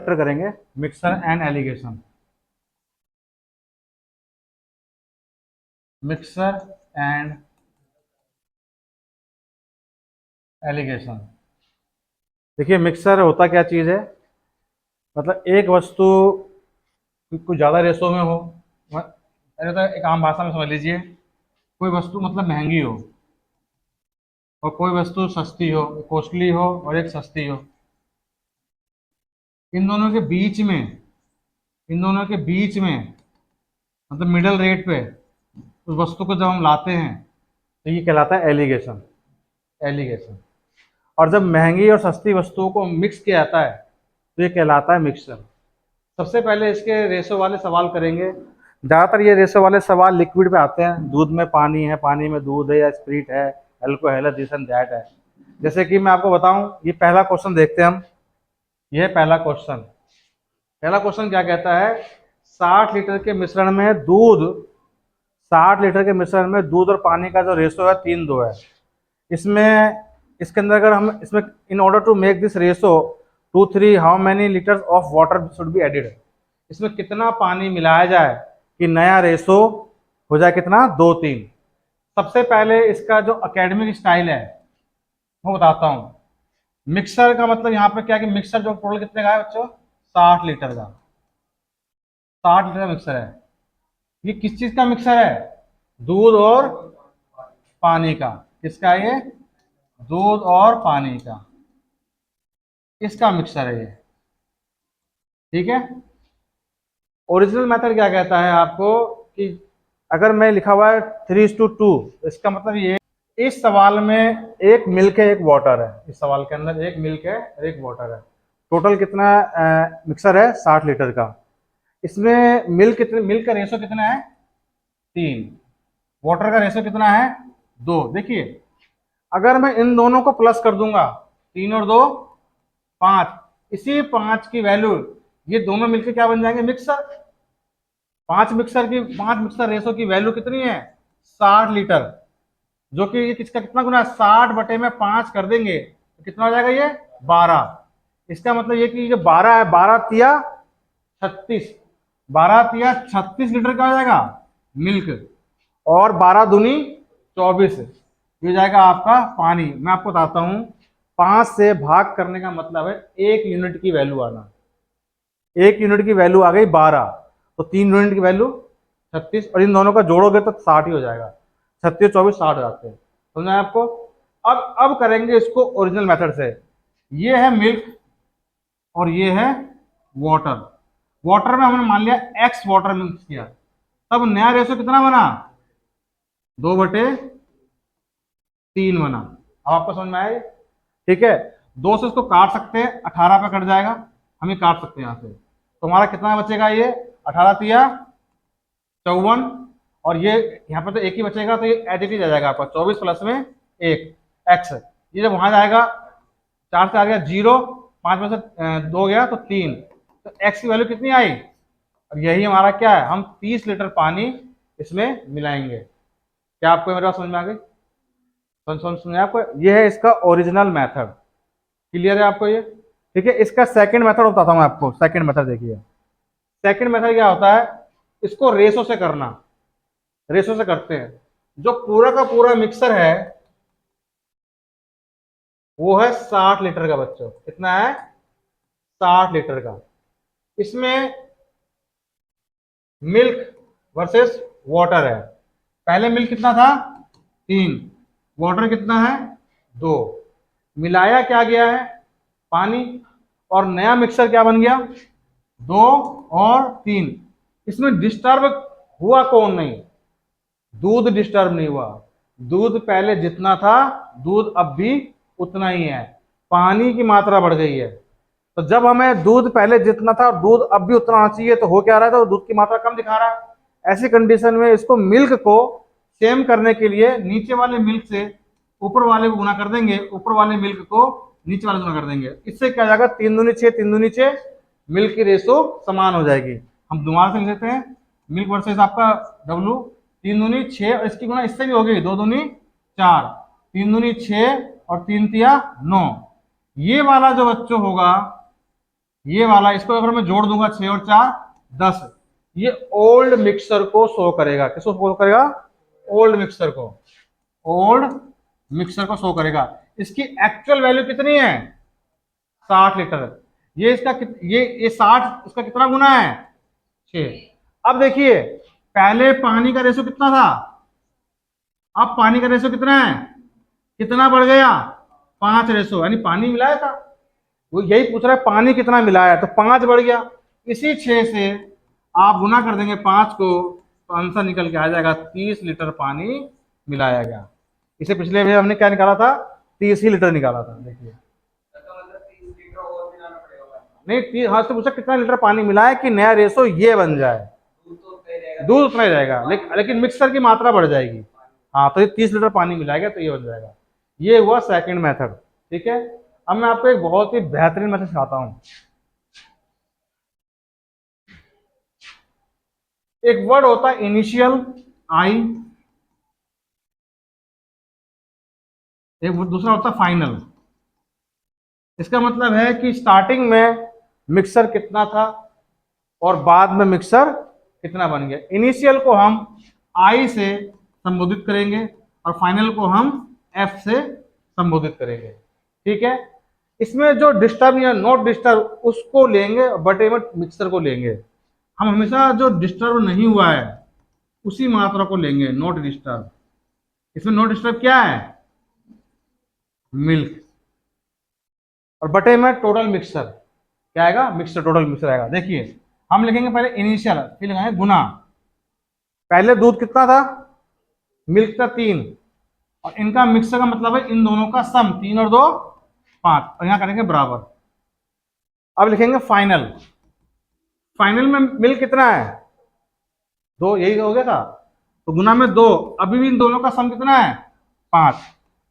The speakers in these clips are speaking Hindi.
करेंगे mixer and allegation. Mixer and allegation. देखिए मिक्सर होता क्या चीज़ है, मतलब एक वस्तु कुछ ज़्यादा रेशो में हो, अरे तो एक आम भाषा में समझ लीजिए, कोई वस्तु मतलब महंगी हो और कोई वस्तु सस्ती हो, कॉस्टली हो और एक सस्ती हो। इन दोनों के बीच में, इन दोनों के बीच में मतलब मिडल रेट पे उस वस्तु को जब हम लाते हैं तो ये कहलाता है एलिगेशन। एलिगेशन। और जब महंगी और सस्ती वस्तुओं को मिक्स किया जाता है तो ये कहलाता है मिक्सचर। सबसे पहले इसके रेशो वाले सवाल करेंगे। ज़्यादातर ये रेशो वाले सवाल लिक्विड पे आते हैं, दूध में पानी है, पानी में दूध है, या स्प्रिट है, अल्कोहल है, दिस एंड दैट है। जैसे कि मैं आपको बताऊं, ये पहला क्वेश्चन देखते हैं हम। ये है पहला क्वेश्चन। पहला क्वेश्चन क्या कहता है, 60 लीटर के मिश्रण में दूध, 60 लीटर के मिश्रण में दूध और पानी का जो रेशो है 3:2 है। इसमें, इसके अंदर अगर हम इसमें, in order to make this ratio 2-3 how many litres of water should be added, इसमें कितना पानी मिलाया जाए कि नया रेशो हो जाए कितना, 2-3। सबसे पहले इसका जो एकेडमिक स्टाइल है वो बताता हूँ। मिक्सर का मतलब यहाँ पे क्या कि मिक्सर जो टोटल कितने का है बच्चों, 60 लीटर का। 60 लीटर का मिक्सर है। ये किस चीज का मिक्सर है, दूध और पानी का। किसका है ये, दूध और पानी का, इसका मिक्सर है ये। ठीक है। ओरिजिनल मेथड क्या कहता है आपको कि अगर मैं लिखा हुआ है 3:2, इसका मतलब ये, इस सवाल में एक मिल्क है एक वाटर है, इस सवाल के अंदर एक मिल्क है और एक वाटर है। टोटल कितना मिक्सर है, 60 लीटर का। इसमें मिल्क कितने, मिल्क का रेशो कितना है, 3। वाटर का रेशो कितना है, 2। देखिए अगर मैं इन दोनों को प्लस कर दूंगा, 3 और 2 5, इसी 5 की वैल्यू, ये दोनों मिलकर क्या बन जाएंगे, मिक्सर। 5 मिक्सर रेशो की वैल्यू कितनी है, 60 लीटर। जो कि ये किसका कितना गुना है, 60/5 कर देंगे तो कितना हो जाएगा ये, 12। इसका मतलब ये कि जो 12 है, 12 तिया 36, 12 तिया 36 लीटर का हो जाएगा मिल्क, और 12 दूनी 24, ये हो जाएगा आपका पानी। मैं आपको बताता हूं, 5 से भाग करने का मतलब है 1 यूनिट की वैल्यू आना। 1 यूनिट की वैल्यू आ गई 12, तो 3 यूनिट की वैल्यू 36, और इन दोनों का जोड़ोगे तो 60 ही हो जाएगा। 36 24 60 हो जाते हैं, समझा आपको। अब करेंगे इसको ओरिजिनल मेथड से। ये है मिल्क और ये है वाटर। वाटर में हमने मान लिया एक्स वाटर मिक्स किया, तब नया रेशो कितना बना, 2/3 बना। अब आपको समझ में आया। ठीक है, 2 से इसको काट सकते हैं, 18 पे कट जाएगा, हम ये काट सकते हैं यहाँ से। तो हमारा कितना बचेगा, ये 18 तिया 54, और ये यहाँ पे तो एक ही बचेगा, तो ये एडिटिव आ जाएगा आपका 24 प्लस में 1 एक्स। ये जब वहां जाएगा, 4 से आ गया 0, 5 में से 2 गया तो 3, तो एक्स की वैल्यू कितनी आई। और यही हमारा क्या है, हम 30 लीटर पानी इसमें मिलाएंगे। क्या आपको मेरे बात समझ में आ गई, समझ आपको। ये है इसका ओरिजिनल मेथड। क्लियर है आपको ये। ठीक है, इसका सेकंड मेथड बताता हूं मैं आपको। सेकंड मेथड देखिए, सेकंड मेथड क्या होता है, इसको रेशो से करना। रेशो से करते हैं। जो पूरा का पूरा मिक्सर है वो है 60 लीटर का बच्चों। कितना है, 60 लीटर का। इसमें मिल्क वर्सेस वाटर है। पहले मिल्क कितना था, 3, वाटर कितना है, 2। मिलाया क्या गया है, पानी, और नया मिक्सर क्या बन गया, 2 और 3। इसमें डिस्टर्ब हुआ कौन नहीं, दूध डिस्टर्ब नहीं हुआ। दूध पहले जितना था, दूध अब भी उतना ही है। पानी की मात्रा बढ़ गई है। तो जब हमें दूध पहले जितना था दूध अब भी उतना आना चाहिए, तो हो क्या रहा है, तो दूध की मात्रा कम दिखा रहा है। ऐसी कंडीशन में इसको मिल्क को सेम करने के लिए नीचे वाले मिल्क से ऊपर वाले को गुना कर देंगे, ऊपर वाले मिल्क को नीचे वाले गुना कर देंगे। इससे क्या जाएगा, 3 दूनी 6, 3 दूनी 6, मिल्क की रेशो समान हो जाएगी। हम दोबारा से लिख लेते हैं, मिल्क वर्सेस आपका डब्लू, 3 दूनी 6, और इसकी गुना इससे भी होगी, 2 दूनी 4, 3 दूनी 6 और 3 तिया 9। ये वाला जो बच्चों होगा, ये वाला, इसको अगर मैं जोड़ दूंगा 6 और 4 10, ये ओल्ड मिक्सर को शो करेगा। किसको शो करेगा? ओल्ड मिक्सर को। ओल्ड मिक्सर को शो करेगा। इसकी एक्चुअल वैल्यू कितनी है? 60 लीटर। ये इसका ये 60 इसका कितना गुना है? 6। अब देखिए, पहले पानी का रेशो कितना था, अब पानी का रेशो कितना है? कितना बढ़ गया? 5 रेशो, यानी पानी मिलाया था, वो यही पूछ रहा है पानी कितना मिलाया, तो 5 बढ़ गया। इसी 6 से आप गुना कर देंगे 5 को, तो आंसर निकल के आ जाएगा 30 लीटर पानी मिलाया गया। इसे पिछले में हमने क्या निकाला था? 30 ही लीटर निकाला था। देखिए, नहीं 30, हाँ से पूछा कितना लीटर पानी मिलाया कि नया रेशो ये बन जाए। दूध उतना ही रहेगा, लेकिन मिक्सर की मात्रा बढ़ जाएगी। हाँ, तो ये 30 लीटर पानी मिलाएगा तो ये बन जाएगा। ये हुआ सेकंड मेथड। ठीक है, अब मैं आपको एक बहुत ही बेहतरीन मेथड सिखाता हूं। एक वर्ड होता है इनिशियल, आई, एक दूसरा होता है फाइनल। इसका मतलब है कि स्टार्टिंग में मिक्सर कितना था और बाद में मिक्सर कितना बन गया। इनिशियल को हम आई से संबोधित करेंगे और फाइनल को हम एफ से संबोधित करेंगे। ठीक है, इसमें जो डिस्टर्ब या नॉट डिस्टर्ब उसको लेंगे, बटे में मिक्सर को लेंगे। हम हमेशा जो डिस्टर्ब नहीं हुआ है उसी मात्रा को लेंगे, नॉट डिस्टर्ब। इसमें नॉट डिस्टर्ब क्या है? मिल्क। और बटे में टोटल मिक्सर क्या आएगा? मिक्सर, टोटल मिक्सर आएगा। देखिए, हम लिखेंगे पहले इनिशियल, फिर लिखेंगे गुना। पहले दूध कितना था? मिल्क था 3, और इनका मिक्सर का मतलब है इन दोनों का सम, 3 और 2 5, और यहां करेंगे बराबर। अब लिखेंगे फाइनल। फाइनल में मिल्क कितना है? 2, यही हो गया था, तो गुना में 2। अभी भी इन दोनों का सम कितना है? 5।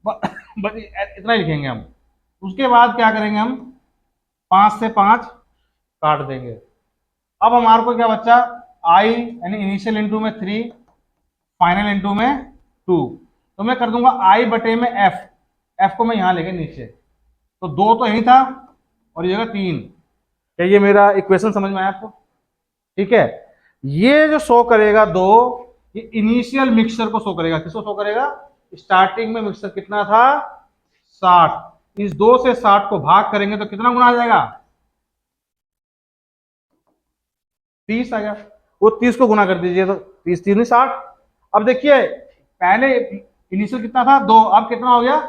बस इतना ही लिखेंगे हम। उसके बाद क्या करेंगे हम? 5 से 5 काट देंगे। अब हमारे को क्या बच्चा? आई यानी इनिशियल इंटू में 3, फाइनल इंटू में 2। तो मैं कर दूंगा आई बटे में एफ। एफ को मैं यहां लेके नीचे, तो 2 तो यही था और ये जगह 3। क्या ये मेरा इक्वेशन समझ में आया आपको? ठीक है, ये जो शो करेगा 2, ये इनिशियल मिक्सचर को शो करेगा। किसको शो करेगा? स्टार्टिंग में मिक्सचर कितना था? 60। इस 2 से 60 को भाग करेंगे तो कितना गुना आ जाएगा? 30 आ गया। वो 30 को गुना कर दीजिए तो 30 3 60। अब देखिए, पहले इनिशियल कितना था? 2, अब कितना हो गया?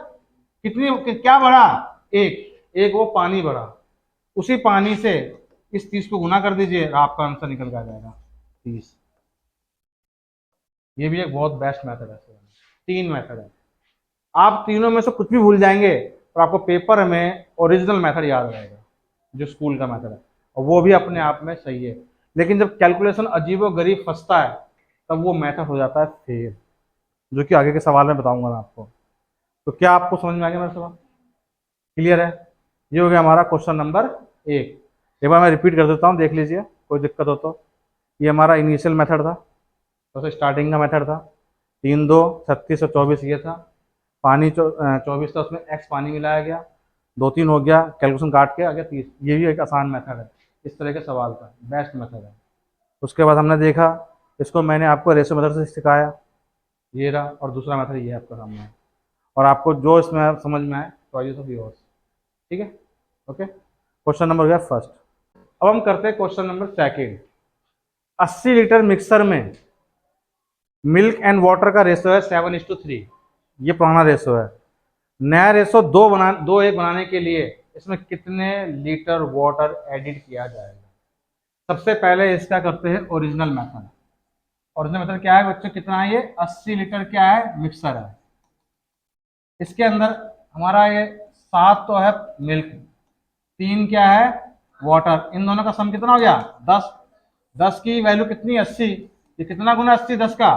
क्या बढ़ा? 1। एक वो पानी बढ़ा, उसी पानी से इस 30 को गुना कर दीजिए, आपका आंसर निकल के आ जाएगा 30। ये भी एक बहुत बेस्ट मेथड है। 3 मेथड है, आप तीनों में से कुछ भी भूल जाएंगे और आपको पेपर में ओरिजिनल मेथड याद रहेगा, जो स्कूल का मेथड है, और वो भी अपने आप में सही है। लेकिन जब कैलकुलेशन अजीबो गरीब फंसता है तब वो मेथड हो जाता है फेल, जो कि आगे के सवाल में बताऊंगा मैं आपको। तो क्या आपको समझ में आ गया मेरा सवाल? क्लियर है? ये हो गया हमारा क्वेश्चन नंबर 1। एक बार मैं रिपीट कर देता हूँ, देख लीजिए, कोई दिक्कत हो तो। ये हमारा इनिशियल मेथड था, तो स्टार्टिंग का मेथड था। 3 2 36 और 24 ये था। पानी 24 था, उसमें एक्स पानी मिलाया गया। 2 3 हो गया, कैलकुलेशन काट के आ गया 30। ये भी एक आसान मेथड है, इस तरह के सवाल का बेस्ट मेथड है। उसके बाद हमने देखा, इसको मैंने आपको रेशो मेथड से सिखाया, ये रहा, और दूसरा मेथड ये है आपका सामने। और आपको जो इसमें समझ में आए चॉइस ऑफ योर्स। ठीक है, ओके। क्वेश्चन नंबर हो गया फर्स्ट। अब हम करते हैं question number second. 80 litre mixer में मिल्क एंड वाटर का रेशो है 7:3। ये पुराना रेशो है। नया रेशो 2:1 बनाने के लिए इसमें कितने लीटर वाटर एडिट किया जाएगा? सबसे पहले इसका करते हैं ओरिजिनल मेथड। ओरिजिनल मेथड क्या है बच्चों? कितना है ये? 80 लीटर क्या है? मिक्सर है। इसके अंदर हमारा ये 7 तो है मिल्क, 3 क्या है? वाटर। इन दोनों का सम कितना हो गया? 10। 10 की वैल्यू कितनी? 80। ये कितना गुना 80? 10 का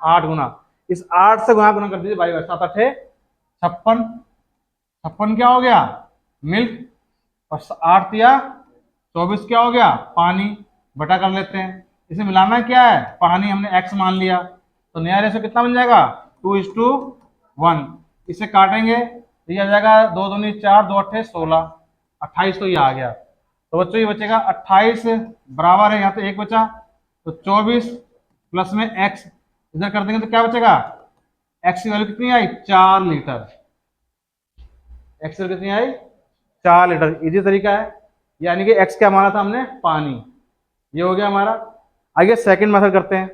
8 गुना। इस 8 से गुना कर दीजिए भाई, 7 8 56। 56 क्या हो गया? मिल्क, और 8 या 24 क्या हो गया? पानी। बटा कर लेते हैं। इसे मिलाना क्या है? पानी, हमने x मान लिया, तो नया रेशो कितना बन जाएगा? 2:1। इसे काटेंगे तो ये आ जाएगा 2 दूनी 4, 2 अट्ठे 16, 28, तो ये आ गया। तो बच्चों ये बचेगा 28 बराबर है, यहाँ तो 1 बचा, तो 24 प्लस में x इधर कर देंगे तो क्या बचेगा, x की वैल्यू कितनी आई 4 लीटर, x की वैल्यू कितनी आई 4 लीटर। इजी तरीका है, यानी कि x क्या माना था हमने, पानी, ये हो गया हमारा। आगे सेकंड मेथड करते हैं।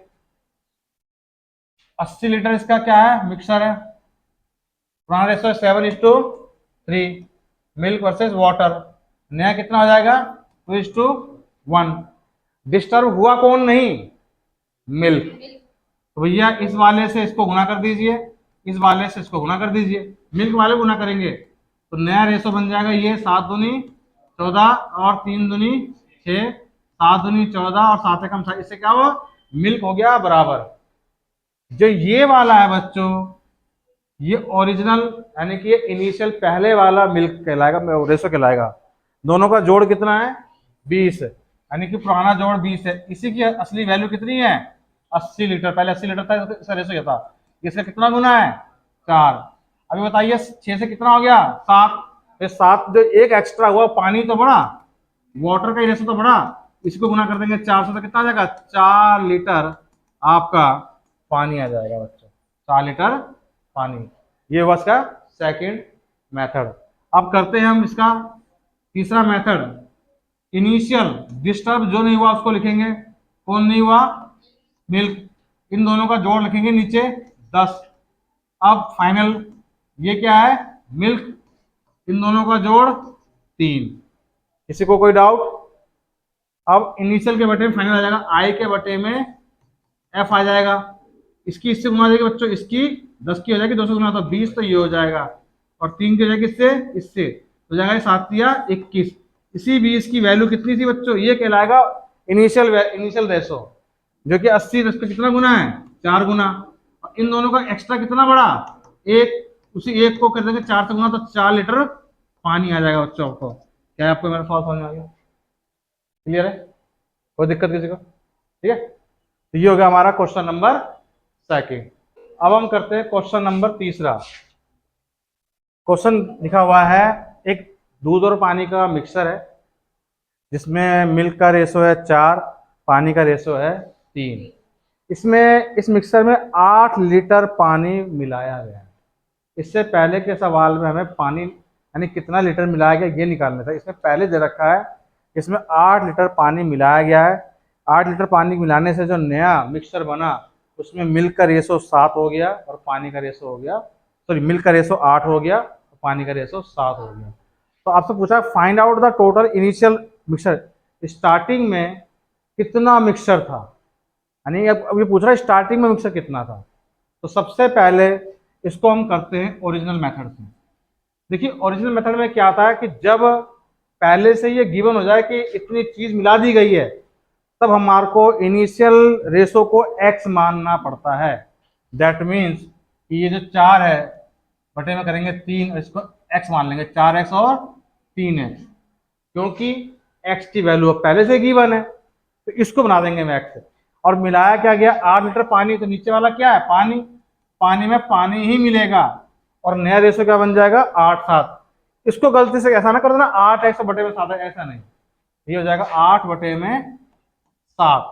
80 लीटर इसका क्या है, मिक्सर है, पुराना रेशो 7:3, मिल्क वर्सेस वाटर, नया कितना हो जाएगा 2:1। डिस्टर्ब हुआ कौन नहीं, मिल्क, तो भैया इस वाले से इसको गुना कर दीजिए, इस वाले से इसको गुना कर दीजिए, मिल्क वाले गुना करेंगे तो नया रेशो बन जाएगा ये 7 दूनी 14 और 3 दूनी 6, 7 दूनी 14 और 7 एकम 7, इससे क्या हुआ, मिल्क हो गया बराबर। जो ये वाला है बच्चों, ये ओरिजिनल यानी कि ये इनिशियल पहले वाला मिल्क कहलाएगा, रेशो कहलाएगा। दोनों का जोड़ कितना है 20, यानी कि पुराना जोड़ 20 है। इसी की असली वैल्यू कितनी है 80 लीटर, पहले 80 लीटर था, इसका रेशो ये था। इसका कितना गुना है 4। अभी बताइए 6 से कितना हो गया 7, ये 7 जो एक एक्स्ट्रा हुआ पानी तो बढ़ा, वाटर का रेशो तो बढ़ा, इसको गुना कर देंगे 4 से तो कितना आ जाएगा 4 लीटर आपका पानी आ जाएगा बच्चों, 4 लीटर पानी। ये हुआ इसका सेकंड मेथड। अब करते हैं हम इसका तीसरा मेथड। इनिशियल डिस्टर्ब जो नहीं हुआ उसको लिखेंगे, कौन नहीं हुआ, मिल्क, इन दोनों का जोड़ लिखेंगे नीचे 10। अब फाइनल ये क्या है मिल्क, इन दोनों का जोड़ 3। किसी को कोई डाउट। अब इनिशियल के बटे में फाइनल आ जाएगा, आई के बटे में एफ आ जाएगा, इसकी इससे गुना देगी बच्चों, इसकी 10 की हो जाएगी 2 से गुना तो 20, तो ये हो जाएगा, और 3 की हो जाएगी इससे इससे, तो जाएगा 7 या 21। इसी 20 की वैल्यू कितनी थी बच्चों, ये कहलाएगा इनिशियल रेशो, जो कि 80 10 का कितना गुना है 4 गुना, और इन दोनों का एक्स्ट्रा कितना बड़ा 1, उसी 1 को कर देंगे 4 से गुना तो 4 लीटर पानी आ जाएगा बच्चों। आपको क्या आपको मेरा सवाल समझ में आ गया, क्लियर है, कोई दिक्कत किसी को, ठीक है। तो ये हो गया हमारा क्वेश्चन नंबर सेकंड। अब हम करते हैं क्वेश्चन नंबर तीसरा। क्वेश्चन लिखा हुआ है, एक दूध और पानी का मिक्सर है जिसमें मिल्क का रेशो है 4, पानी का रेशो है 3। इसमें इस मिक्सर में 8 लीटर पानी मिलाया गया है। इससे पहले के सवाल में हमें पानी यानी कितना लीटर मिलाया गया ये निकालना था। इसमें पहले दे रखा है इसमें 8 लीटर पानी मिलाया गया है। 8 लीटर पानी मिलाने से जो नया मिक्सर बना उसमें मिल्क का रेशो 7 हो गया और पानी का रेशो हो गया, सॉरी मिल्क का रेशो 8 हो गया और पानी का रेशो 7 हो गया। तो आपसे पूछा find out the total initial mixer, starting में कितना मिक्सर था, यानी अब ये पूछ रहा है स्टार्टिंग में मिक्सर कितना था। तो सबसे पहले इसको हम करते हैं ओरिजिनल मेथड से। देखिए ओरिजिनल मेथड में क्या आता है कि जब पहले से ये गिवन हो जाए कि इतनी चीज मिला दी गई है, तब हमारे को इनिशियल रेशो को x मानना पड़ता है। दैट मीन्स कि ये जो 4 है बटे में करेंगे 3, इसको x मान लेंगे, 4x और 3x, क्योंकि x की वैल्यू पहले से गिवन है तो इसको बना देंगे हम x। और मिलाया क्या गया 8 लीटर पानी, तो नीचे वाला क्या है पानी, पानी में पानी ही मिलेगा और नया रेशो क्या बन जाएगा 8:7। इसको गलती से ऐसा ना कर देना 8x बटे में 7, ऐसा नहीं, ये हो जाएगा 8 बटे में 7,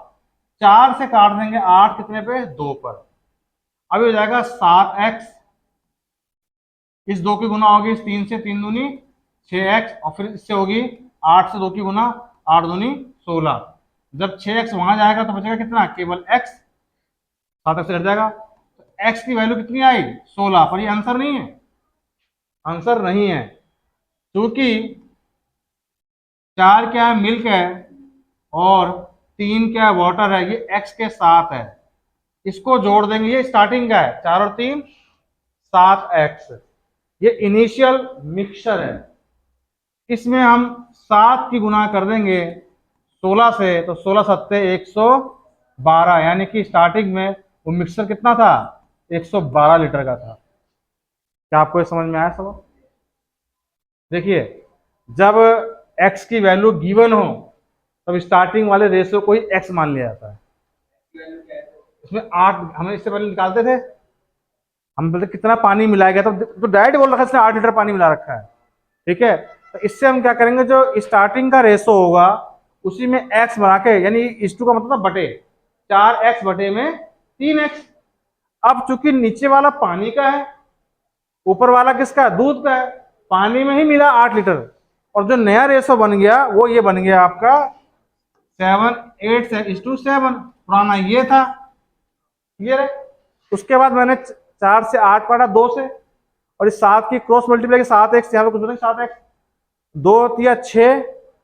4 से काट देंगे 8 कितने पे 2 पर, अभी हो जाएगा 7x, इस 2 की गुना होगी इस 3 से, 3 दूनी 6x, और फिर इससे होगी 8 से 2 की गुना 8 दूनी 16। जब 6x वहां जाएगा तो बचेगा कितना केवल x, 7x से घट जाएगा, तो x की वैल्यू कितनी आई 16, पर ये आंसर नहीं है, आंसर नहीं है, क्योंकि 4 क्या है मिल्क है और 3 क्या है वाटर है, ये x के साथ है, इसको जोड़ देंगे, ये स्टार्टिंग का है 4 और 3 7x, ये इनिशियल मिक्सचर है, इसमें हम 7 की गुना कर देंगे 16 से, तो 16 सत्ते 112, यानी कि स्टार्टिंग में वो मिक्सचर कितना था 112 लीटर का था। क्या आपको ये समझ में आया सब? देखिए जब x की वैल्यू गिवन हो तब स्टार्टिंग वाले रेशियो को ही x मान लिया जाता है। इसमें 8 हमें इससे पहले निकालते थे, हम बोलते कितना पानी मिलाया गया, तो डायरेक्ट बोल रखा है इसने 8 लीटर पानी मिला रखा है, ठीक है। तो इससे हम क्या करेंगे, जो स्टार्टिंग का रेशो होगा उसी में x बना के, यानी इस टू का मतलब बटे 4x बटे में 3x। अब चूंकि नीचे वाला पानी का है, ऊपर वाला किसका है, दूध का है, पानी में ही मिला 8 लीटर, और जो नया रेशो बन गया वो ये बन गया आपका 7:8:7। पुराना ये था, ये रहे। उसके बाद मैंने 4 से 8 काटा 2 से, और इस 7 की क्रॉस मल्टीप्लाई 7x, यहाँ पे कुछ नहीं 7x, 2 × 6,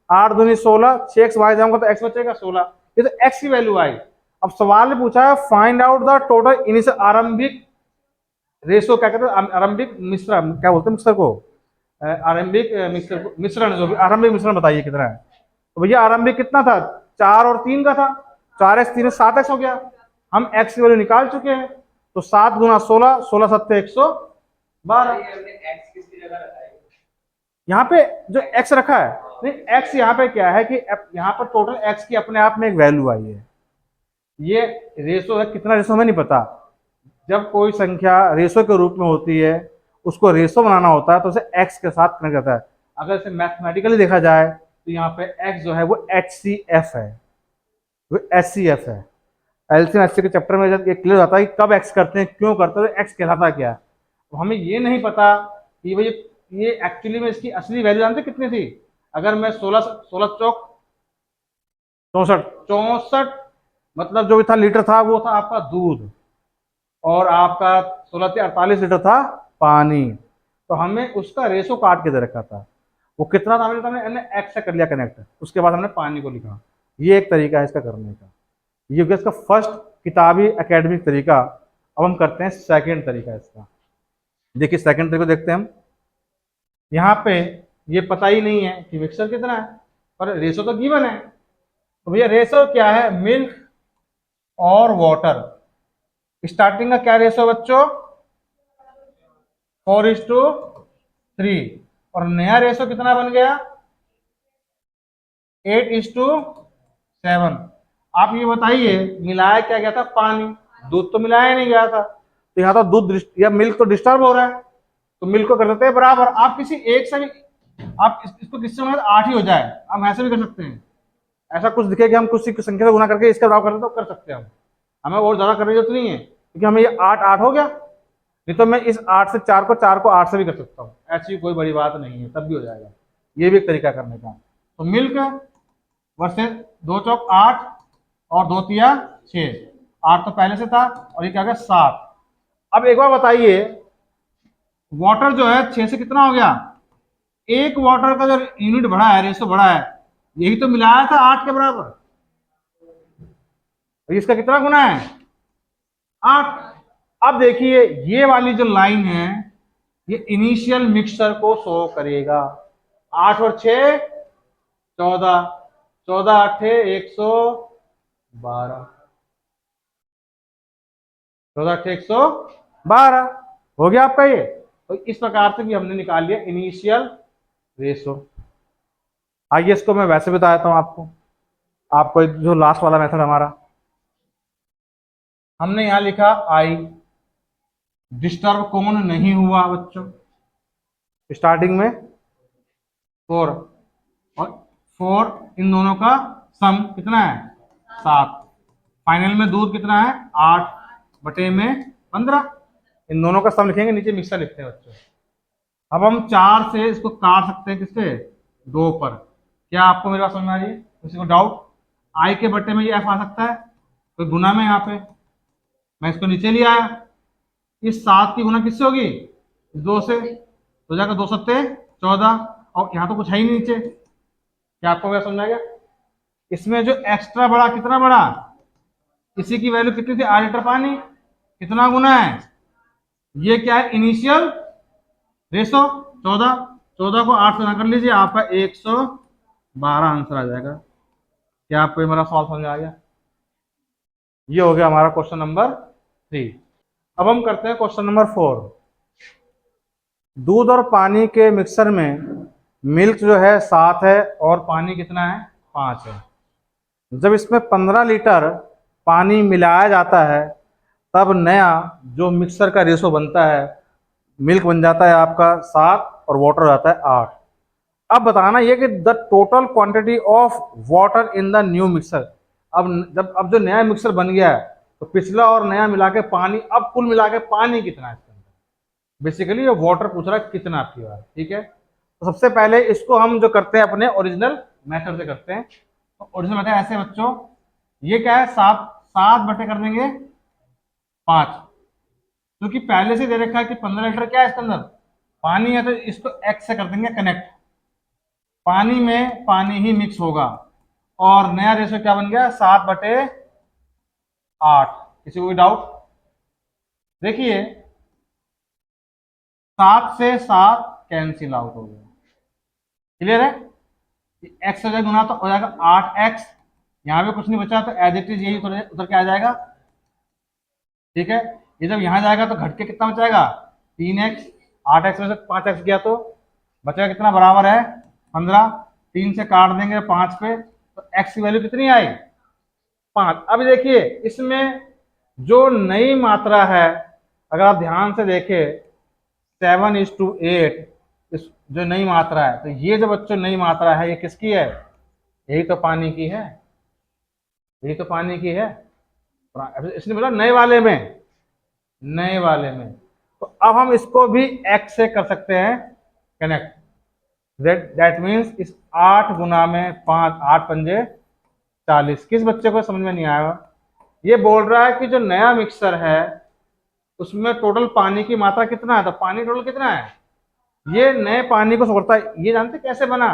8 दूनी 16, 6x बाहर जाऊंगा तो x बचेगा 16। ये तो x की वैल्यू आई। अब सवाल में पूछा है find out the total initial आरंभिक रेशो, क्या कहते हैं, आरंभिक मिश्रण, क्या बोलते हैं मिक्सर को, आरंभिक मिश्रण, जो भी आरंभिक मिश्रण बताइए कितना है। तो भैया आरंभिक कितना था, 4 और 3 का था, 4x 3 7x हो गया। हम x की वैल्यू निकाल चुके हैं, तो 7 × 16, 16 7 112। यहाँ पे जो x रखा है, नहीं x यहाँ पे क्या है कि यहाँ पर टोटल x की अपने आप में एक वैल्यू आई है। ये रेशो है, कितना रेशो हमें नहीं पता। जब कोई संख्या रेशो के रूप में होती है, उसको रेशो बनाना होता है तो उसे x के साथ कनेक्ट करता है। अगर इसे मैथमेटिकली देखा जाए तो यहाँ पे x जो है वो HCF है, वो HCF है। एलसीएम एचसीएफ के चैप्टर में जब ये क्लियर होता है कि कब x करते हैं, क्यों करते हैं, तो x कहलाता क्या है। तो हमें ये नहीं पता कि भाई ये एक्चुअली में इसकी असली वैल्यू जानते कितनी थी। अगर मैं 16 16 चौक 64 64 मतलब जो भी था लीटर था, वो था आपका दूध, और आपका 16 से 48 लीटर था पानी। तो हमें उसका रेशो काट के दे रखा था, वो कितना था हमने एक्स से कर लिया कनेक्ट, उसके बाद हमने पानी को लिखा। ये एक तरीका है इसका करने का, ये हो इसका फर्स्ट किताबी एकेडमिक तरीका। अब हम करते हैं सेकंड तरीका इसका। देखिए सेकंड तरीका देखते हैं हम। यहाँ पे ये पता ही नहीं है कि मिक्सर कितना है, पर रेशो तो गिवन है। तो भैया रेशो क्या है, मिल्क और वाटर। स्टार्टिंग का क्या रेशो बच्चों, 4:3, और नया रेशो कितना बन गया, 8:7। आप ये बताइए मिलाया क्या गया था, पानी, दूध तो मिलाया नहीं गया था। तो यहाँ तो दूध या मिल्क तो डिस्टर्ब हो रहा है, तो मिल्क को कर देते हैं बराबर। आप किसी एक से भी, आप इसको किससे बनाए 8 ही हो जाए, हम ऐसे भी कर सकते हैं। ऐसा कुछ दिखे कि हम कुछ संख्या से गुना करके इसका बराबर कर दें तो कर सकते हैं हम, हमें और ज्यादा करने की जरूरत नहीं है, क्योंकि हमें ये 8 8 हो गया। नहीं तो मैं इस 8 से 4 को 8 से भी कर सकता हूँ, ऐसी कोई बड़ी बात नहीं है, तब भी हो जाएगा। ये भी एक तरीका करने का। तो मिल्क वर्सेस 2 चौक 8 और 2 तिया 6, 8 तो पहले से था, और ये क्या गया 7। अब एक बार बताइए, वाटर जो है 6 से कितना हो गया, एक वाटर का जो यूनिट बढ़ा है, रेशो बढ़ा है, यही तो मिलाया था 8 के बराबर, तो इसका कितना गुना है 8। अब देखिए ये वाली जो लाइन है, ये इनिशियल मिक्सचर को शो करेगा। 8 और 6 14, 14 8 112, 14 8 112 हो गया आपका ये। तो इस प्रकार से भी हमने निकाल लिया इनिशियल रेशो। आइए इसको मैं वैसे बता देता हूं आपको जो लास्ट वाला मेथड हमारा, हमने यहां लिखा आई, डिस्टर्ब कौन नहीं हुआ बच्चों, स्टार्टिंग में 4, और 4 इन दोनों का सम कितना है 7, फाइनल में दूध कितना है 8 बटे में 15, इन दोनों का सम लिखेंगे, नीचे मिक्सर लिखते हैं बच्चों। अब हम 4 से इसको काट सकते हैं किससे, 2 पर। क्या आपको मेरी बात समझ में आ रही है, किसी को डाउट, आई के बटे में ये एफ आ सकता है, कोई गुना में, यहाँ पे मैं इसको नीचे ले आया, इस 7 की गुना किससे होगी 2 से, तो जाकर 2 सत्ते 14, और यहाँ तो कुछ है ही नहीं नीचे। क्या आपको मेरा समझ आ गया, इसमें जो एक्स्ट्रा बड़ा कितना बड़ा, इसी की वैल्यू कितनी थी 8 लीटर पानी, कितना गुना है, ये क्या है इनिशियल रेशो 14, 14 को 8 से ना कर लीजिए, आपका 112 आंसर आ जाएगा। क्या आपको मेरा सवाल समझ आ गया, ये हो गया हमारा क्वेश्चन नंबर 3। अब हम करते हैं क्वेश्चन नंबर 4। दूध और पानी के मिक्सर में मिल्क जो है 7 है और पानी कितना है 5 है। जब इसमें 15 लीटर पानी मिलाया जाता है, तब नया जो मिक्सर का रेशो बनता है, मिल्क बन जाता है आपका 7 और वाटर हो जाता है 8। अब बताना ये कि the total quantity of water in the new mixer. अब जो नया मिक्सर बन गया है तो पिछला और नया मिला के पानी, अब कुल मिला के पानी कितना है इसके अंदर। बेसिकली ये वाटर पूछ रहा है कितना आपकी बार, ठीक है। तो सबसे पहले इसको हम जो करते हैं अपने ओरिजिनल मेथड से करते हैं। तो ओरिजिनल मेथड ऐसे बच्चों, ये क्या है, 7 कर देंगे 5, क्योंकि पहले से दे रखा है कि 15 लीटर क्या है इसके अंदर पानी है, तो इसको x से कर देंगे कनेक्ट। पानी में पानी ही मिक्स होगा और नया रेशो क्या बन गया, 7/8। किसी को कोई डाउट? देखिए 7 से 7 कैंसिल आउट हो गया, क्लियर है। x हो जाएगा गुना तो हो जाएगा 8x, यहां पे कुछ नहीं बचा तो एज इट इज यही उधर के आ जाएगा, ठीक है। ये जब यहां जाएगा तो घट के कितना बचाएगा, 3x। 8x में से 5x गया तो बचेगा कितना, बराबर है 15। 3 से काट देंगे 5 पे तो x की वैल्यू कितनी आई, 5। अब देखिए इसमें जो नई मात्रा है, अगर आप ध्यान से देखें 7:8, इस जो नई मात्रा है, तो ये जो बच्चों नई मात्रा है ये किसकी है, यही तो पानी की है, यही तो पानी की है। इसने बोला नए वाले में, नए वाले में। तो अब हम इसको भी x से कर सकते हैं कनेक्ट। दैट मीन्स इस 8 गुना में 5, 8 पंजे 40। किस बच्चे को समझ में नहीं आया? ये बोल रहा है कि जो नया मिक्सर है उसमें टोटल पानी की मात्रा कितना है, तो पानी टोटल कितना है, ये नए पानी को सोचता है। ये जानते कैसे बना,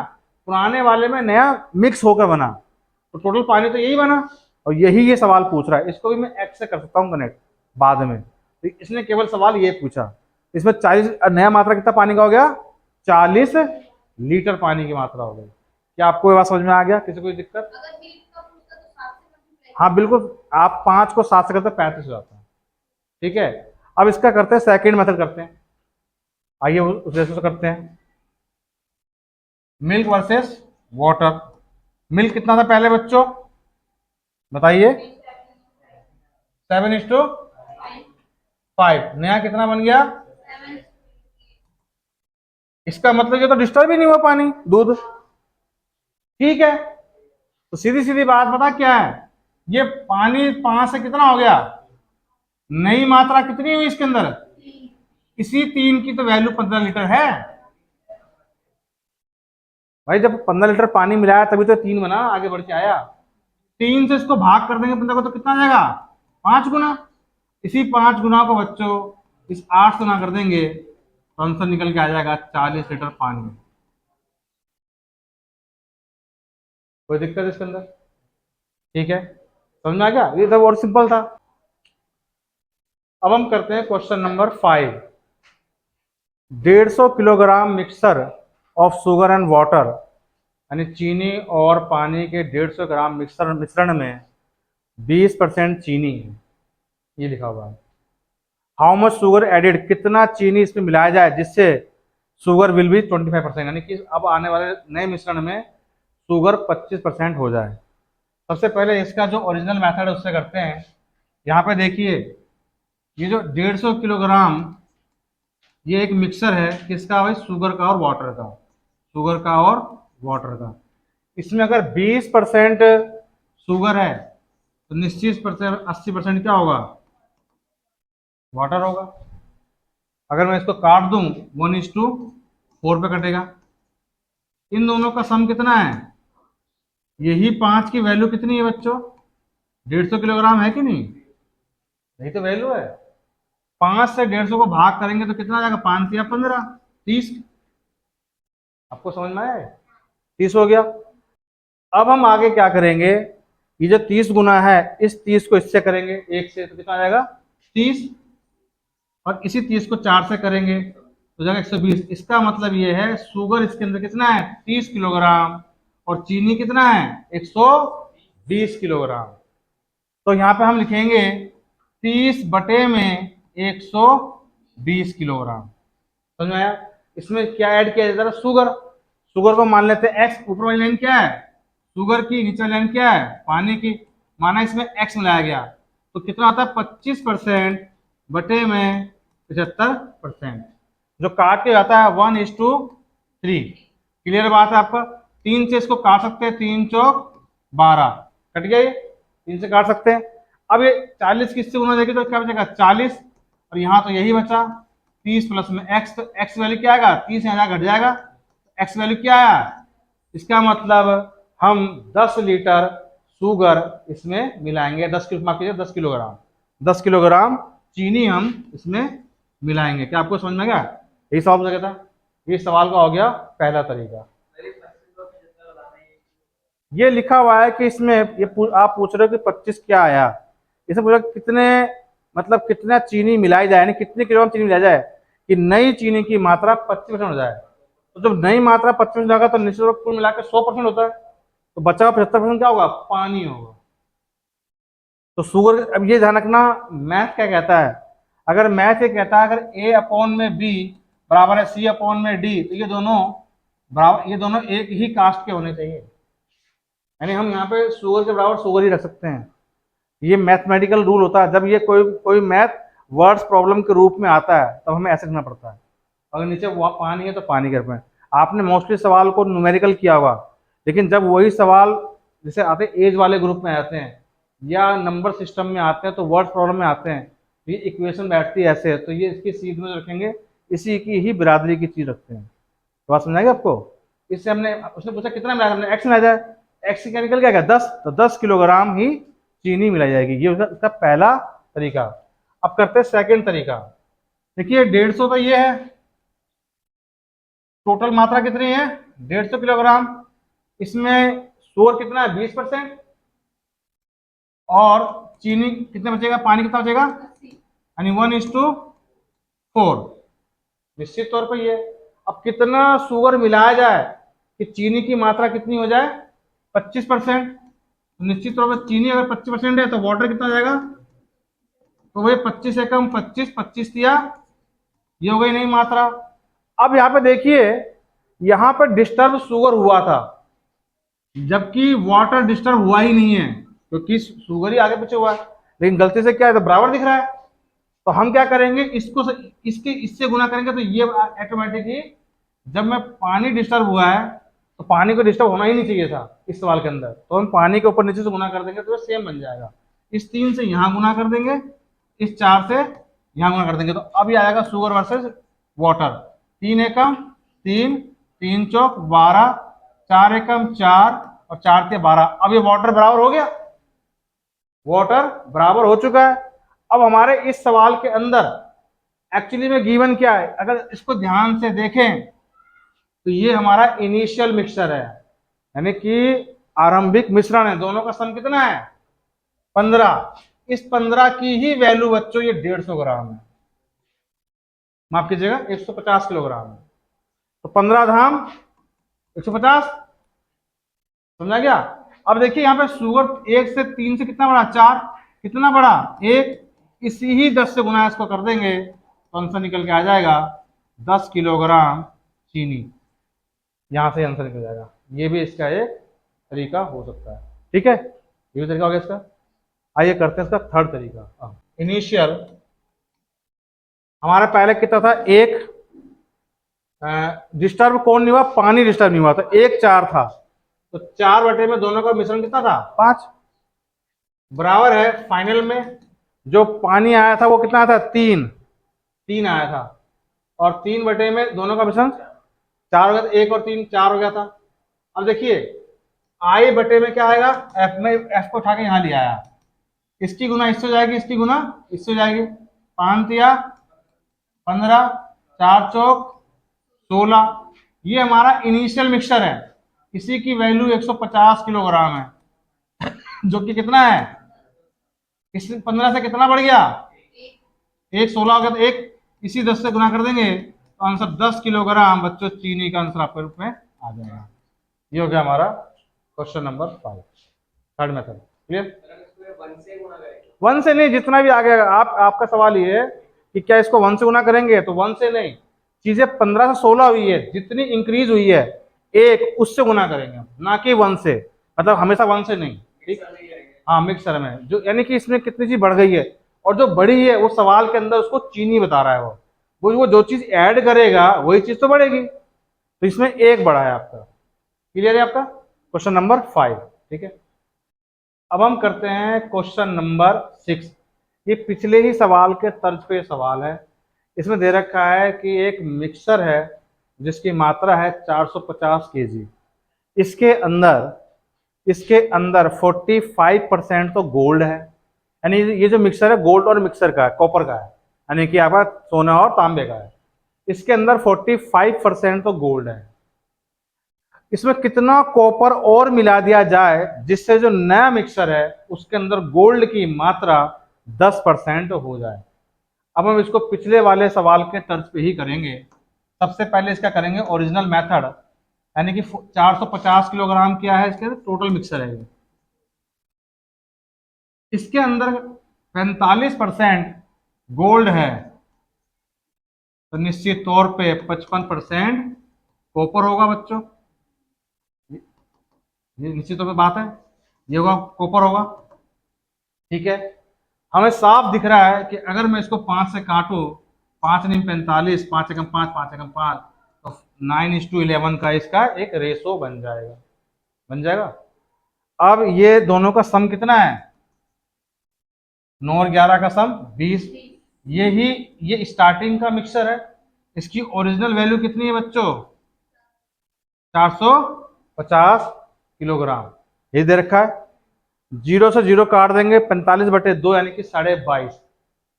पुराने वाले में नया मिक्स होकर बना, तो टोटल पानी तो यही बना, और यही ये सवाल पूछ रहा है। इसको भी मैं x से कर सकता हूँ कनेक्ट बाद में, तो इसने केवल सवाल ये पूछा। इसमें 40 नया मात्रा कितना पानी का हो गया, 40 लीटर पानी की मात्रा हो गई। क्या आपको ये बात समझ में आ गया, किसी कोई दिक्कत? हाँ बिल्कुल, आप 5 को 7 से करते 35 हो जाता है, ठीक है। अब इसका करते हैं सेकेंड मेथड करते हैं, आइए उस रेशो से करते हैं। Milk versus water. मिल्क कितना था पहले बच्चों, बताइए, 7:5। नया कितना बन गया, इसका मतलब ये तो डिस्टर्ब ही नहीं हुआ पानी, दूध, ठीक है। तो सीधी सीधी बात बता क्या है, ये पानी 5 से कितना हो गया, नई मात्रा कितनी हुई इसके अंदर, इसी 3 की तो वैल्यू 15 लीटर है भाई। जब 15 लीटर पानी मिलाया तभी तो 3 बना, आगे बढ़ के आया। 3 से इसको भाग कर देंगे 15 को तो कितना आ जाएगा, 5 गुना। इसी 5 गुना को बच्चों इस 8 से गुना कर देंगे तो आंसर निकल के आ जाएगा 40 लीटर पानी। कोई दिक्कत इसके अंदर, ठीक है, समझ में आ गया। ये सब और सिंपल था। अब हम करते हैं question number 5। 150 kilogram mixer of sugar and water, यानी चीनी और पानी के 150 ग्राम मिश्रण में 20% चीनी है, ये लिखा हुआ है। हाउ मच शुगर एडिड, कितना चीनी इसमें मिलाया जाए जिससे शुगर विल बी 25%, यानी कि अब आने वाले नए मिश्रण में शुगर 25% हो जाए। सबसे पहले इसका जो ओरिजिनल मेथड है उससे करते हैं। यहाँ पे देखिए ये जो 150 किलोग्राम, ये एक मिक्सर है किसका भाई, शुगर का और वाटर का, शुगर का और वाटर का। इसमें अगर 20% शुगर है तो निश्चित परसेंट 80% क्या होगा, वाटर होगा। अगर मैं इसको काट दूं 1:4 पे कटेगा। इन दोनों का सम कितना है, यही 5 की वैल्यू कितनी है बच्चों, 150 किलोग्राम है कि नहीं, यही तो वैल्यू है। 5 से 150 को भाग करेंगे तो कितना आ जाएगा, 5 या 15, 30। आपको समझ में आया, 30 हो गया। अब हम आगे क्या करेंगे, ये जो 30 गुना है इस 30 को इससे करेंगे 1 से, तो कितना आ जाएगा 30, और इसी 30 को 4 से करेंगे तो जाएगा 120। इसका मतलब ये है शुगर इसके अंदर कितना है, 30 किलोग्राम, और चीनी कितना है, 120 किलोग्राम। तो यहाँ पे हम लिखेंगे 30 बटे में 120 किलोग्राम। समझ में आया। इसमें क्या ऐड किया जाता है, शुगर। शुगर को मान लेते हैं एक्स, ऊपर वाली लाइन क्या है शुगर की, नीचे वाली लाइन क्या है पानी की, माना इसमें एक्स मिलाया गया तो कितना आता है 25% बटे में 75%, जो काट के आता है 1:3, क्लियर बात है आपका। 3 से इसको काट सकते हैं, 3 चौक 12, कट गया ये, 3 से काट सकते हैं। अब ये 40 किससे गुना देगी तो क्या बचेगा 40, और यहाँ तो यही बचा 30 प्लस में x, तो x वैल्यू क्या आएगा 30 यहाँ घट जाएगा, x वैल्यू क्या आया, इसका मतलब हम 10 लीटर शुगर इसमें मिलाएंगे, 10 किलो, माफ कीजिए 10 किलोग्राम, 10 किलोग्राम चीनी हम इसमें मिलाएंगे। क्या आपको समझ में गया? यही सवाल पूछा गया था, ये सवाल का हो गया पहला तरीका। ये लिखा हुआ है कि इसमें ये आप पूछ रहे हो कि 25 क्या आया, इसे पूछा कितने, मतलब कितना चीनी मिलाई जाए, यानी कितने किलोग्राम चीनी मिलाई जाए कि नई चीनी की मात्रा 25% हो जाए। तो जब नई मात्रा 25% जाएगा तो निश्चित रूप से कुल मिलाकर 100% होता है, तो बचा 75% क्या होगा, पानी होगा। तो शुगर, अब ये ध्यान रखना मैथ क्या कहता है, अगर मैथ ये कहता है अगर ए अपॉन में बी बराबर है सी अपॉन में डी, तो ये दोनों बराबर, ये दोनों एक ही कास्ट के होने चाहिए, यानी हम यहाँ पे शुगर के बराबर शुगर ही रख सकते हैं। ये मैथमेटिकल रूल होता है, जब ये कोई मैथ वर्ड्स प्रॉब्लम के रूप में आता है तब हमें ऐसे करना पड़ता है। अगर नीचे पानी है तो पानी कर पाए। आपने मोस्टली सवाल को न्यूमेरिकल किया होगा, लेकिन जब वही सवाल जैसे आते हैं एज वाले ग्रुप में आते हैं या नंबर सिस्टम में आते हैं तो वर्ड प्रॉब्लम में आते हैं, तो ये इक्वेशन बैठती है ऐसे, तो ये इसकी सीध में रखेंगे, इसी की ही बिरादरी की चीज रखते हैं। तो बात समझाएगा आपको? इससे हमने, उसने पूछा कितना मिलाया, हमने एक्स मिलाया जाए, एक्स का निकल क्या 10, तो 10 किलोग्राम ही चीनी मिलाई जाएगी। ये उसका पहला तरीका। अब करते हैं सेकंड तरीका। देखिए 150 तो ये है, टोटल मात्रा कितनी है 150 किलोग्राम, इसमें शुगर कितना है 20%, और चीनी कितना बचेगा, पानी कितना बचेगा, यानी 1:4। निश्चित तौर पर ये, अब कितना शुगर मिलाया जाए कि चीनी की मात्रा कितनी हो जाए 25%। निश्चित तौर पर चीनी अगर 25% है तो वाटर कितना जाएगा, तो वही 25 एकम 25, 25 दिया, ये हो गई नहीं मात्रा। अब यहाँ पे देखिए, यहाँ पे डिस्टर्ब शुगर हुआ था, जबकि वाटर डिस्टर्ब हुआ ही नहीं है, क्योंकि शुगर ही आगे पीछे हुआ है, लेकिन गलती से क्या है तो बराबर दिख रहा है। तो हम क्या करेंगे, इसके इससे गुना करेंगे, तो ये ऑटोमेटिकली, जब में पानी डिस्टर्ब हुआ है तो पानी को डिस्टर्ब होना ही नहीं चाहिए था इस सवाल के अंदर, तो हम पानी के ऊपर नीचे से गुना कर देंगे तो सेम बन जाएगा। इस 3 से यहाँ गुना कर देंगे, इस 4 से यहाँ गुना कर देंगे, तो अब ये आएगा शुगर वर्सेस वाटर। 3 एकम 3, 3 चौक 12, 4 एकम 4 और 4 से 12। अब ये वाटर बराबर हो गया, वाटर बराबर हो चुका है। अब हमारे इस सवाल के अंदर एक्चुअली में गिवन क्या है, अगर इसको ध्यान से देखें तो ये हमारा इनिशियल मिक्सचर है, यानी कि आरंभिक मिश्रण है। दोनों का सम कितना है 15। इस 15 की ही वैल्यू बच्चों ये 150 ग्राम है, माफ कीजिएगा 150 किलोग्राम है। तो 15 धाम 150, समझा गया? अब देखिए यहाँ पे शुगर 1 से 3 से कितना बड़ा 4, कितना बड़ा 1, इसी ही 10 से गुना इसको कर देंगे तो आंसर निकल के आ जाएगा 10 किलोग्राम चीनी। यहाँ से आंसर निकल जाएगा। ये भी इसका एक तरीका हो सकता है, ठीक है, ये भी तरीका हो गया इसका। आइए करते हैं इसका थर्ड तरीका। इनिशियल हमारा पहले कितना था, एक डिस्टर्ब कौन नहीं हुआ, पानी डिस्टर्ब नहीं हुआ, तो 1 4 था, तो 4 बटे में दोनों का मिश्रण कितना था 5, बराबर है फाइनल में जो पानी आया था वो कितना था 3 आया था, और 3 बटे में दोनों का मिश्रण 4 हो गया था, 1 और 3 4 हो गया था। अब देखिए आई बटे में क्या आएगा, एफ में, एफ को उठा के यहाँ ले आया, इसकी गुना इससे हो जाएगी, इसकी गुना इससे हो जाएगी, 5 या 15, 4 चौक 16। ये हमारा इनिशियल मिक्सचर है, इसी की वैल्यू 150 किलोग्राम है जो कि कितना है, इस 15 से कितना बढ़ गया 1, 16 हो गया, तो 1 इसी 10 से गुना कर देंगे तो आंसर 10 किलोग्राम बच्चों चीनी का आंसर आपके रूप में आ जाएगा। ये हो गया हमारा question number 5, third method. Clear? 1 से नहीं, जितना भी आ गया। आपका सवाल ये है कि क्या इसको 1 से गुना करेंगे, तो 1 से नहीं, चीजें 15 से 16 हुई है, जितनी इंक्रीज हुई है 1 उससे गुना करेंगे, ना कि 1 से, मतलब हमेशा 1 से नहीं, ठीक। हाँ मिक्सर में जो, यानी कि इसमें कितनी चीज बढ़ गई है, और जो बढ़ी है वो सवाल के अंदर उसको चीनी बता रहा है, वो जो चीज ऐड करेगा वही चीज तो बढ़ेगी। तो इसमें एक बढ़ा है आपका। क्लियर है आपका क्वेश्चन नंबर 5। ठीक है, अब हम करते हैं क्वेश्चन नंबर 6। ये पिछले ही सवाल के तर्ज पे सवाल है। इसमें दे रखा है कि एक मिक्सर है जिसकी मात्रा है 450 केजी। इसके अंदर 45% तो गोल्ड है, यानी ये जो मिक्सर है गोल्ड और मिक्सर का है, कॉपर का है, यानी कि आपका सोना और तांबे का है। इसके अंदर 45% तो गोल्ड है। इसमें कितना कॉपर और मिला दिया जाए जिससे जो नया मिक्सर है उसके अंदर गोल्ड की मात्रा 10% हो जाए। अब हम इसको पिछले वाले सवाल के तर्ज पे ही करेंगे। सबसे पहले इसका करेंगे ओरिजिनल मेथड, यानी कि 450 किलोग्राम क्या है इसके टोटल मिक्सर है। इसके अंदर 45% गोल्ड है, तो निश्चित तौर पे 55% कॉपर होगा बच्चों। ये निश्चित तौर पे बात है, ये होगा कॉपर होगा। ठीक है, हमें साफ दिख रहा है कि अगर मैं इसको 5 से काटूं, 5 नहीं 45, 5 एकम 5, 5 एकम 5, तो 9:11 का इसका एक रेशो बन जाएगा। अब ये दोनों का सम कितना है? 9 और 11 का सम 20। ये स्टार्टिंग का मिक्सर है। इसकी ओरिजिनल वैल्यू कितनी है बच्चों? 450 किलोग्राम। ये दे रखा है। 0 से 0 काट देंगे, 45/2 यानी कि 22.5।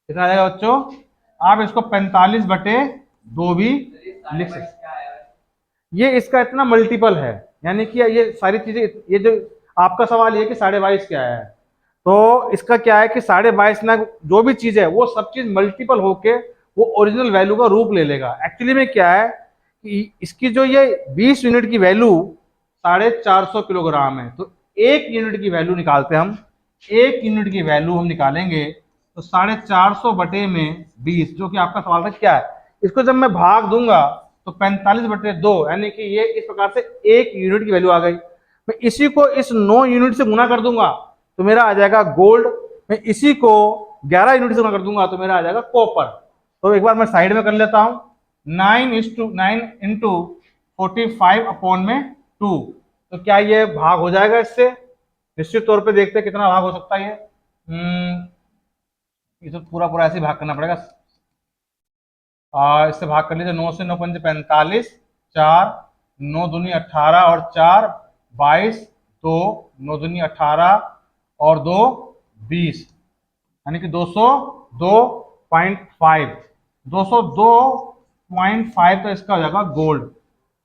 कितना आ जाएगा बच्चों? आप इसको 45/2 भी लिख सकते। ये इसका इतना मल्टीपल है, यानी कि ये सारी चीजें, ये जो आपका सवाल ये कि 22.5 क्या है, तो इसका क्या है कि 22.5 ना जो भी चीज है वो सब चीज मल्टीपल होके वो ओरिजिनल वैल्यू का रूप ले लेगा। एक्चुअली में क्या है कि इसकी जो ये 20 यूनिट की वैल्यू 450 किलोग्राम है, तो 1 यूनिट की वैल्यू निकालते हैं हम। 1 यूनिट की वैल्यू हम निकालेंगे तो 450 बटे में 20, जो कि आपका सवाल था क्या है। इसको जब मैं भाग दूंगा तो 45/2, यानी कि ये इस प्रकार से 1 यूनिट की वैल्यू आ गई। मैं इसी को इस 9 यूनिट से गुना कर दूंगा तो मेरा आ जाएगा गोल्ड। मैं इसी को 11 यूनिट से गुना कर दूंगा तो मेरा आ जाएगा कॉपर। तो एक बार मैं साइड में कर लेता हूं, 9 इंटू 45/2। तो क्या ये भाग हो जाएगा इससे? निश्चित तौर पे देखते हैं कितना भाग हो सकता है ये। ये तो पूरा पूरा ऐसे ही भाग करना पड़ेगा। इससे भाग कर लीजिए, 9 से 9 पंजे 45, 4 9 दूनी 18 और 4 22, 2 9 दूनी 18 और 2 20, यानी कि 202.5। 202.5 तो इसका हो जाएगा गोल्ड।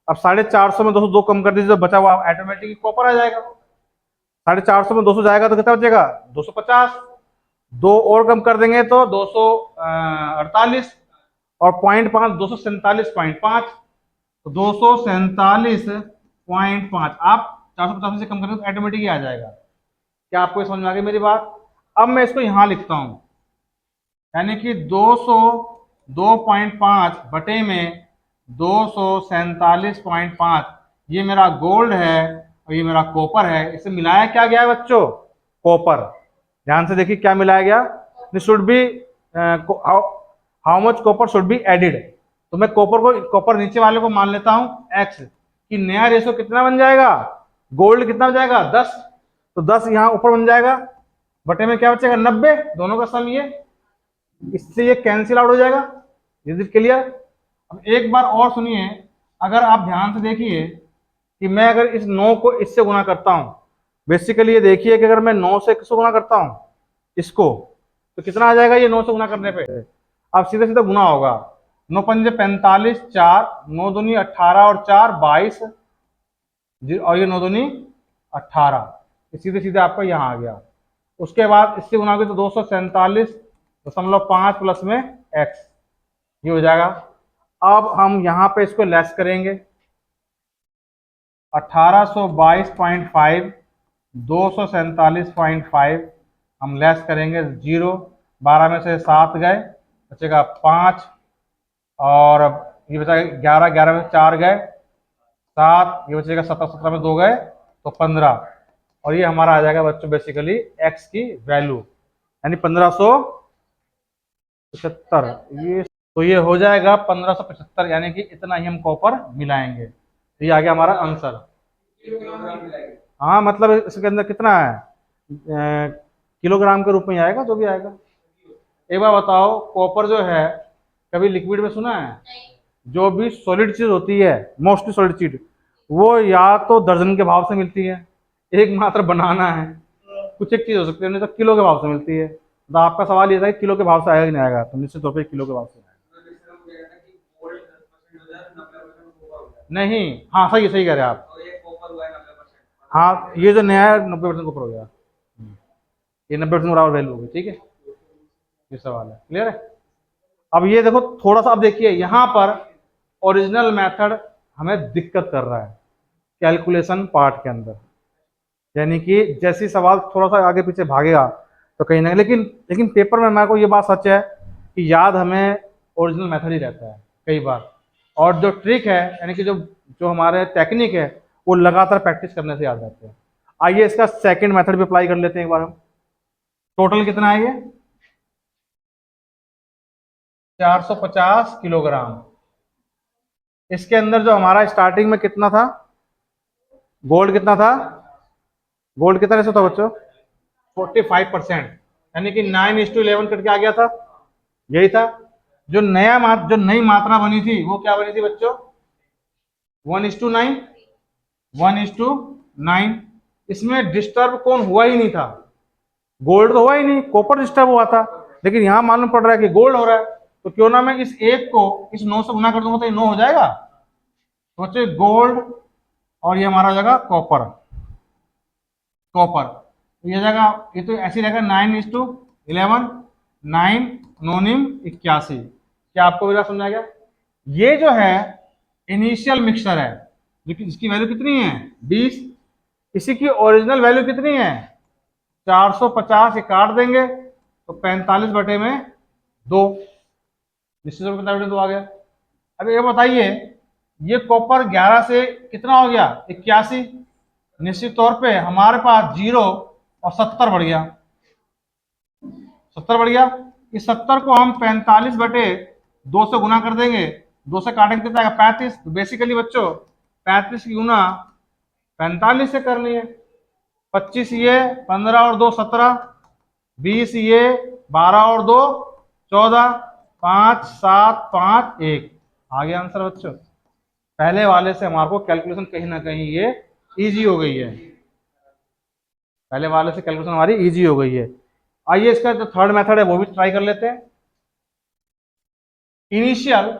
अब 450 में 202 कम कर दीजिए तो बचा हुआ ऑटोमेटिक कॉपर आ जाएगा। 450 में 200 जाएगा तो कितना बचेगा? 250। 2 और कम कर देंगे तो 248 और 0.5 247.5, तो 247.5 आप 450 से कम करेंगे तो ऑटोमेटिक ही आ जाएगा। क्या आपको ये समझ में आ गई मेरी बात? अब मैं इसको यहां लिखता हूं, यानी कि 202.5 बटे में 247.5, ये मेरा गोल्ड है और ये मेरा कॉपर है। इसे मिलाया क्या गया है बच्चों? कॉपर। ध्यान से देखिए क्या मिलाया गया। This should be how much copper should be added. तो मैं कॉपर नीचे वाले को मान लेता हूं एक्स, कि नया रेशो कितना बन जाएगा? गोल्ड कितना बन जाएगा? 10। तो 10 यहां ऊपर बन जाएगा, बटे में क्या बचेगा? 90। दोनों का सम ये, इससे ये कैंसिल आउट हो जाएगा। Is it clear? अब एक बार और सुनिए, अगर आप ध्यान से देखिए कि मैं अगर इस 9 को इससे गुना करता हूं, बेसिकली ये देखिए कि अगर मैं 9 से किसको गुना करता हूं, इसको, तो कितना आ जाएगा ये 9 से गुना करने पे? अब सीधे सीधे गुना होगा। 9 पंजे 45, 4 9 दूनी 18 और 4 22, और ये 9 दूनी 18, सीधे सीधे आपका यहाँ आ गया। उसके बाद इससे गुना होगी तो 247.5 प्लस में एक्स, ये हो जाएगा। अब हम यहाँ पे इसको लेस करेंगे, 1822.5 247.5 हम लेस करेंगे 0, 12 में से 7 गए, बचेगा 5, और ये बचा 11, 11 में से 4 गए 7, ये बचेगा 17, 17 में 2 गए तो 15, और ये हमारा आ जाएगा बच्चों बेसिकली एक्स की वैल्यू, यानी 1575। ये तो ये हो जाएगा 1575, यानी कि इतना ही हम कॉपर मिलाएंगे। तो ये आ गया हमारा आंसर। हाँ मतलब इसके अंदर कितना है, किलोग्राम के रूप में ही आएगा जो भी आएगा। एक बार बताओ, कॉपर जो है कभी लिक्विड में सुना है? जो भी सॉलिड चीज होती है, मोस्टली सॉलिड चीज, वो या तो दर्जन के भाव से मिलती है, एक मात्र बनाना है, कुछ एक चीज हो सकती है, नहीं तो किलो के भाव से मिलती है। तो आपका सवाल ये था कि किलो के भाव से आएगा कि नहीं आएगा, तो निश्चित तौर पर किलो के भाव से आएगा। नहीं, हाँ सही सही कह रहे हैं आप। हाँ ये जो नया है 90% ऊपर हो गया, ये 90% बराबर वैल्यू होगी, ठीक है, ये सवाल है, क्लियर है। अब ये देखो थोड़ा सा, अब देखिए यहाँ पर ओरिजिनल मेथड हमें दिक्कत कर रहा है कैलकुलेशन पार्ट के अंदर, यानी कि जैसे सवाल थोड़ा सा आगे पीछे भागेगा तो कहीं ना, लेकिन पेपर में मेरे को ये बात सच है कि याद हमें ओरिजिनल मेथड ही रहता है कई बार, और जो ट्रिक है यानी कि जो जो हमारे टेक्निक है वो लगातार प्रैक्टिस करने से याद रहते हैं। आइए इसका सेकंड मेथड भी अप्लाई कर लेते हैं एक बार हम। टोटल कितना है ये, 450 किलोग्राम। इसके अंदर जो हमारा स्टार्टिंग में कितना था, गोल्ड कितना था, गोल्ड कितना रेशो था बच्चों, 45%, यानी कि 9:11 करके आ गया था, यही था। जो जो नई मात्रा बनी थी वो क्या बनी थी बच्चों, 1:9, 1:9। इसमें डिस्टर्ब कौन हुआ ही नहीं था, गोल्ड तो हुआ ही नहीं, कॉपर डिस्टर्ब हुआ था, लेकिन यहां मालूम पड़ रहा है कि गोल्ड हो रहा है, तो क्यों ना मैं इस एक को इस 9 से गुना कर दूंगा तो ये 9 हो जाएगा। तो बच्चे गोल्ड और ये हमारा हो जाएगा कॉपर, कॉपर ये जगह, ये तो ऐसी रहेगा 9:11, 9 नोनिम 81। क्या आपको भी समझ आ गया। ये जो है इनिशियल मिक्सचर है, लेकिन इसकी वैल्यू कितनी है 20, इसी की ओरिजिनल वैल्यू कितनी है 450, ये काट देंगे तो 45/2, निश्चित रूप से 2 आ गया। अब ये बताइए, ये कॉपर 11 से कितना हो गया 81, निश्चित तौर पे हमारे पास 0 और 70 बढ़ गया, 70 बढ़ गया। इस 70 को हम 45/2 से गुना कर देंगे, 2 से काटेंगे कितना आएगा 35। तो बेसिकली बच्चों 35 की गुना 45 से करनी है, 25 ये, 15 और 2 17, 20 ये, 12 और 2 14, 5 7 5 1, आ गया आंसर बच्चों। पहले वाले से हमारे को कैलकुलेशन कहीं ना कहीं ये इजी हो गई है, पहले वाले से कैलकुलेशन हमारी इजी हो गई है। आइए इसका जो थर्ड मेथड है वो भी ट्राई कर लेते हैं। इनिशियल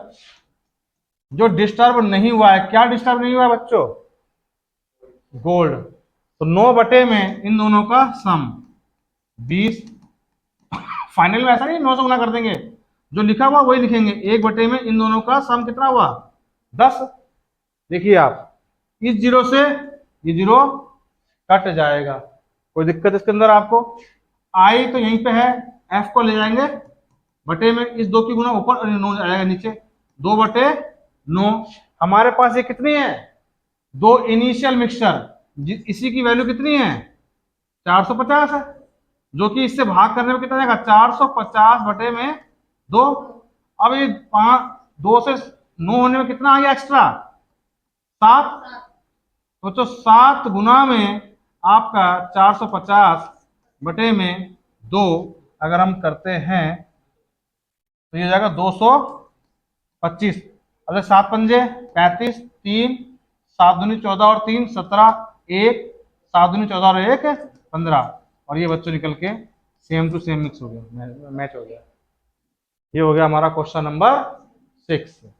जो डिस्टर्ब नहीं हुआ है, क्या डिस्टर्ब नहीं हुआ है बच्चों, गोल्ड, तो 9 में इन दोनों का सम 20। फाइनल में ऐसा नहीं 9 से गुना कर देंगे, जो लिखा हुआ वही लिखेंगे, 1 में इन दोनों का सम कितना हुआ 10। देखिए आप इस 0 से ये 0 कट जाएगा, कोई दिक्कत इसके अंदर आपको, आई तो यहीं पे है, एफ को ले जाएंगे बटे में, इस 2 की गुना ऊपर और 9 आएगा नीचे, 2/9। हमारे पास ये कितनी है 2 इनिशियल मिक्सचर, इसी की वैल्यू कितनी है 450 है, जो कि इससे भाग करने में कितना जाएगा 450/2। अब ये 2 से 9 होने में कितना आ गया एक्स्ट्रा 7, तो 7 गुना में आपका 450/2 अगर हम करते हैं तो ये जाएगा 225। अगर 7 पंजे 35, 3 7 दूनी 14 और 3 17, 1 7 दूनी 14 और 1 15, और ये बच्चों निकल के सेम टू सेम मिक्स हो गया, मैच हो गया। ये हो गया हमारा क्वेश्चन नंबर 6।